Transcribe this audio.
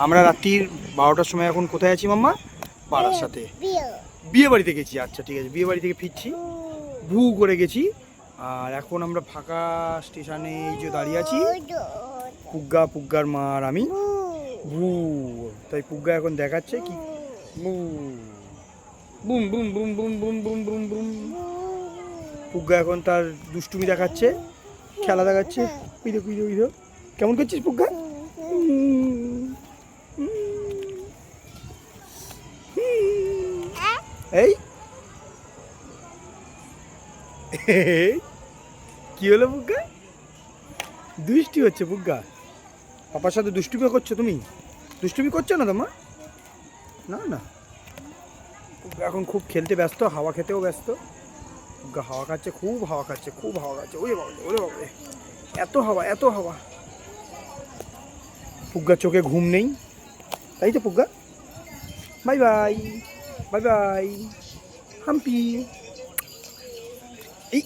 আমরা রাত্রির 12টার সময় এখন কোথায় আছি মাম্মা? পাড়ার সাথে বিয়ে বাড়িতে গেছি। আচ্ছা ঠিক আছে, বিয়ে বাড়ি থেকে ফিরছি, ভু করে গেছি। আর এখন আমরা ফাঁকা স্টেশনে এই যে দাঁড়িয়ে আছি, পুগ্গার মা আর আমি। ভু, তাই পুগ্গা এখন দেখাচ্ছে কি বু, বুম বুম বুম বুম বুম বুম বুম বুম। পুগ্গা এখন তার দুষ্টুমি দেখাচ্ছে, খেলা দেখাচ্ছে। উইরো উইরো উইরো, কেমন করছিস পুগ্গা? এই কি হলো পুগ্গা? দুষ্টি হচ্ছে পুগ্গা, পাপার সাথে দুষ্টুমি করছো তুমি? দুষ্টুমি করছো না তোমার? না না, পুগ্গা এখন খুব খেলতে ব্যস্ত, হাওয়া খেতেও ব্যস্ত। পুগ্গা হাওয়া খাচ্ছে, খুব হাওয়া খাচ্ছে, খুব হাওয়া খাচ্ছে। ওরে বাবা, ওরে বাবা, এত হাওয়া, এত হাওয়া। পুগ্গার চোখে ঘুম নেই, তাই তো Pugga? Bye bye, bye bye Hampi. এই